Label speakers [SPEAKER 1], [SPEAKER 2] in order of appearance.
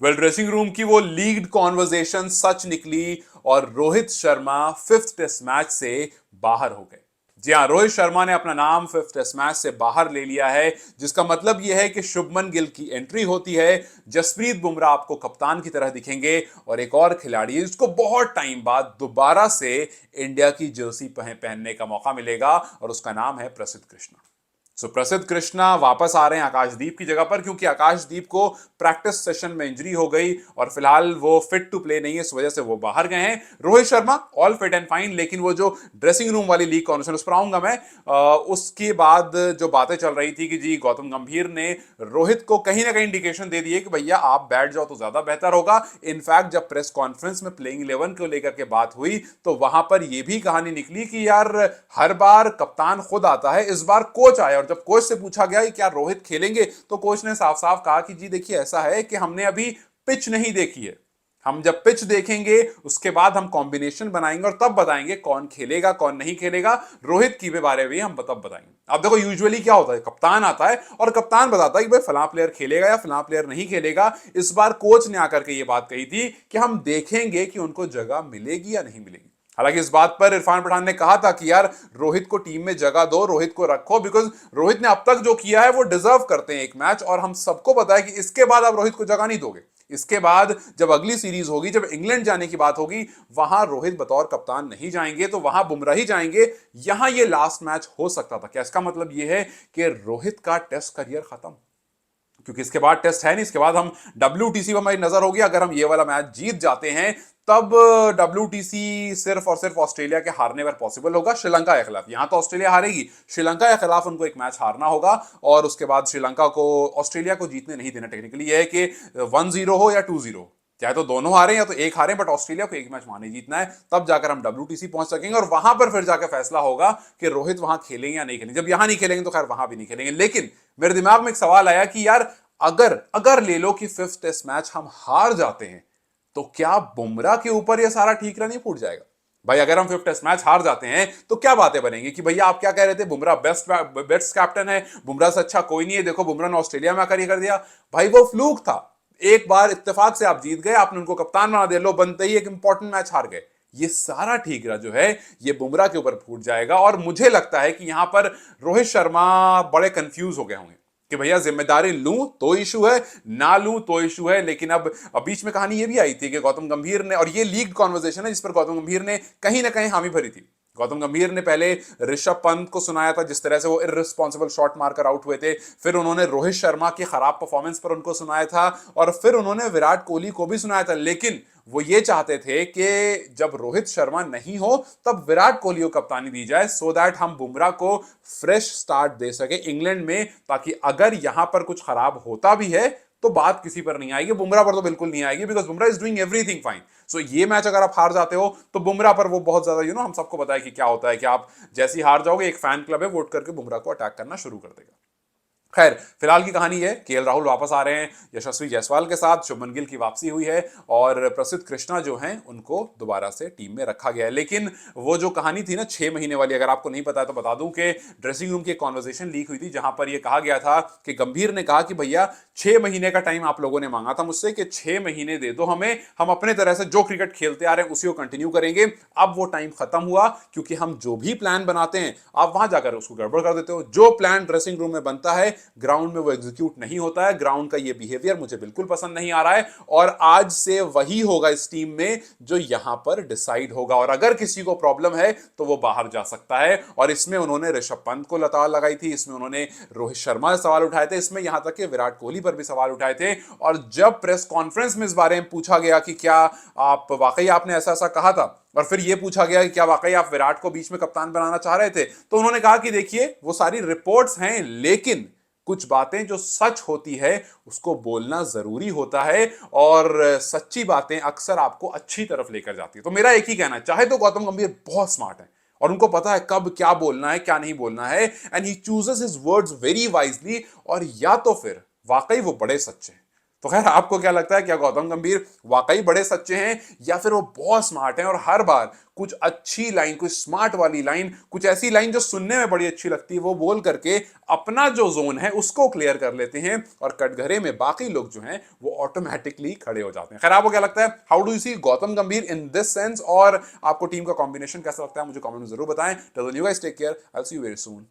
[SPEAKER 1] Dressing room की वो leaked conversation सच निकली और Rohit Sharma fifth test match से बाहर हो गए। जी हां, रोहित शर्मा ने अपना नाम फिफ्थ टेस्ट मैच से बाहर ले लिया है, जिसका मतलब यह है कि शुभमन गिल की एंट्री होती है, जसप्रीत बुमराह आपको कप्तान की तरह दिखेंगे और एक और खिलाड़ी जिसको बहुत टाइम बाद दोबारा से इंडिया की जर्सी पहनने का मौका मिलेगा और उसका नाम है प्रसिद्ध कृष्णा। प्रसिद्ध कृष्णा वापस आ रहे हैं आकाशदीप की जगह पर, क्योंकि आकाशदीप को प्रैक्टिस सेशन में इंजरी हो गई और फिलहाल वो फिट टू प्ले नहीं है, इस वजह से वो बाहर गए हैं। Rohit Sharma all fit and fine, लेकिन वो जो ड्रेसिंग रूम वाली लीग कॉन्वर्सेशन उस पर आऊंगा मैं। उसके बाद जो बातें चल रही थी कि जी गौतम गंभीर ने रोहित को कहीं ना कहीं इंडिकेशन दे दिए कि भैया आप बैठ जाओ तो ज्यादा बेहतर होगा। इनफैक्ट जब प्रेस कॉन्फ्रेंस में प्लेइंग 11 को लेकर के बात हुई तो वहां पर यह भी कहानी निकली कि यार हर बार कप्तान खुद आता है, इस बार कोच आया, और जब कोच से पूछा गया कि क्या रोहित खेलेंगे तो कोच ने साफ साफ कहा कि जी देखिए ऐसा है कि हमने अभी पिच नहीं देखी है, हम जब पिच देखेंगे उसके बाद हम कॉम्बिनेशन बनाएंगे और तब बताएंगे कौन खेलेगा कौन नहीं खेलेगा। रोहित की बारे में हम तब बताएंगे। अब देखो यूजुअली क्या होता है, कप्तान आता है और कप्तान बताता है कि भाई फलां प्लेयर खेलेगा या फलां प्लेयर नहीं खेलेगा। इस बार कोच ने आकर के ये बात कही थी कि हम देखेंगे कि उनको जगह मिलेगी या नहीं मिलेगी। हालांकि इस बात पर इरफान पठान ने कहा था कि यार रोहित को टीम में जगह दो, रोहित को रखो, बिकॉज रोहित ने अब तक जो किया है वो डिजर्व करते हैं एक मैच, और हम सबको पता है कि इसके बाद आप रोहित को जगह नहीं दोगे। इसके बाद जब अगली सीरीज होगी, जब इंग्लैंड जाने की बात होगी, वहां रोहित बतौर कप्तान नहीं जाएंगे, तो वहां बुमराह ही जाएंगे। यहां ये लास्ट मैच हो सकता था। क्या इसका मतलब यह है कि रोहित का टेस्ट करियर खत्म? क्योंकि इसके बाद टेस्ट है नहीं, इसके बाद हम WTC पर हमारी नजर होगी। अगर हम ये वाला मैच जीत जाते हैं तब WTC सिर्फ और सिर्फ ऑस्ट्रेलिया के हारने पर पॉसिबल होगा, श्रीलंका के खिलाफ। यहां तो ऑस्ट्रेलिया हारेगी, श्रीलंका के खिलाफ उनको एक मैच हारना होगा और उसके बाद श्रीलंका को ऑस्ट्रेलिया को जीतने नहीं देना। टेक्निकली यह है कि 1-0 हो या 2-0, चाहे तो दोनों हारे या तो एक हारे, बट ऑस्ट्रेलिया को एक मैच माने जीतना है, तब जाकर हम WTC पहुंच सकेंगे और वहां पर फिर जाकर फैसला होगा कि रोहित वहां खेलेंगे या नहीं खेलेंगे। जब यहां नहीं खेलेंगे तो खैर वहां भी नहीं खेलेंगे। लेकिन मेरे दिमाग में एक सवाल आया कि यार अगर अगर ले लो कि फिफ्थ टेस्ट मैच हम हार जाते हैं तो क्या बुमराह के ऊपर यह सारा ठीकरा नहीं फूट जाएगा? भाई अगर हम फिफ्थ टेस्ट मैच हार जाते हैं तो क्या बातें बनेंगी कि भैया आप क्या कह रहे थे, बुमराह बेस्ट कैप्टन है, बुमराह से अच्छा कोई नहीं है, देखो बुमराह ने ऑस्ट्रेलिया में आकर ये कर दिया। भाई वो फ्लूक था, एक बार इत्तेफाक से आप जीत गए, आपने उनको कप्तान बना दिया, लो बनते ही एक इंपॉर्टेंट मैच हार गए। ये सारा ठीकरा जो है ये बुमराह के ऊपर फूट जाएगा और मुझे लगता है कि यहां पर रोहित शर्मा बड़े कंफ्यूज हो गए होंगे कि भैया जिम्मेदारी लूं तो इशू है, ना लूं तो इशू है। लेकिन अब बीच में कहानी ये भी आई थी कि गौतम गंभीर ने, और ये लीक्ड कॉन्वर्सेशन है जिस पर गौतम गंभीर ने कहीं ना कहीं हामी भरी थी। गौतम गंभीर ने पहले ऋषभ पंत को सुनाया था जिस तरह से वो इररिस्पॉन्सिबल शॉट मारकर आउट हुए थे, फिर उन्होंने रोहित शर्मा की खराब परफॉर्मेंस पर उनको सुनाया था, और फिर उन्होंने विराट कोहली को भी सुनाया था। लेकिन वो ये चाहते थे कि जब रोहित शर्मा नहीं हो तब विराट कोहली को कप्तानी दी जाए, सो दैट हम बुमराह को फ्रेश स्टार्ट दे सके इंग्लैंड में, ताकि अगर यहां पर कुछ खराब होता भी है तो बात किसी पर नहीं आएगी, बुमराह पर तो बिल्कुल नहीं आएगी, because Bumrah is doing everything fine. So ये मैच अगर आप हार जाते हो तो बुमराह पर वो बहुत ज्यादा हम सबको पता है कि क्या होता है कि आप जैसी हार जाओगे एक फैन क्लब है वोट करके बुमराह को अटैक करना शुरू कर देगा। खैर फिलहाल की कहानी है KL राहुल वापस आ रहे हैं, यशस्वी जायसवाल के साथ शुभमन गिल की वापसी हुई है और प्रसिद्ध कृष्णा जो हैं उनको दोबारा से टीम में रखा गया है। लेकिन वो जो कहानी थी ना 6 महीने वाली, अगर आपको नहीं पता है तो बता दूं कि ड्रेसिंग रूम की एक कॉन्वर्सेशन लीक हुई थी जहां पर यह कहा गया था कि गंभीर ने कहा कि भैया 6 महीने का टाइम आप लोगों ने मांगा था मुझसे कि 6 महीने दे दो हमें, हम अपने तरह से जो क्रिकेट खेलते आ रहे हैं उसी को कंटिन्यू करेंगे। अब वो टाइम खत्म हुआ, क्योंकि हम जो भी प्लान बनाते हैं आप वहां जाकर उसको गड़बड़ कर देते हो। जो प्लान ड्रेसिंग रूम में बनता है ग्राउंड में वो एग्जीक्यूट नहीं होता है। ग्राउंड का ये बिहेवियर मुझे बिल्कुल पसंद नहीं आ रहा है और आज से वही होगा इस टीम में जो यहां पर डिसाइड होगा, और अगर किसी को प्रॉब्लम है तो वो बाहर जा सकता है। और इसमें उन्होंने ऋषभ पंत को लताड़ लगाई थी, इसमें उन्होंने रोहित शर्मा से सवाल उठाए थे, इसमें यहां तक कि विराट कोहली पर भी सवाल उठाए थे। और जब प्रेस कॉन्फ्रेंस में इस बारे में पूछा गया कि क्या आप वाकई आपने ऐसा ऐसा कहा था, और फिर यह पूछा गया कि क्या वाकई आप विराट को बीच में कप्तान बनाना चाह रहे थे, तो उन्होंने कहा कि देखिए वो सारी रिपोर्ट्स हैं, लेकिन कुछ बातें जो सच होती है उसको बोलना जरूरी होता है, और सच्ची बातें अक्सर आपको अच्छी तरफ लेकर जाती है। तो मेरा एक ही कहना है, चाहे तो गौतम गंभीर बहुत स्मार्ट है और उनको पता है कब क्या बोलना है क्या नहीं बोलना है, and he chooses his words very wisely, और या तो फिर वाकई वो बड़े सच्चे हैं। तो खैर आपको क्या लगता है, क्या गौतम गंभीर वाकई बड़े सच्चे हैं या फिर वो बहुत स्मार्ट हैं और हर बार कुछ अच्छी लाइन, कुछ स्मार्ट वाली लाइन, कुछ ऐसी लाइन जो सुनने में बड़ी अच्छी लगती है वो बोल करके अपना जो जोन है उसको क्लियर कर लेते हैं और कटघरे में बाकी लोग जो हैं वो ऑटोमेटिकली खड़े हो जाते हैं। खैर आपको क्या लगता है, how do you see Gautam गंभीर इन दिस सेंस, और आपको टीम का कॉम्बिनेशन कैसा लगता है मुझे कमेंट में जरूर बताएं। Till then you guys take care, I will see you very soon.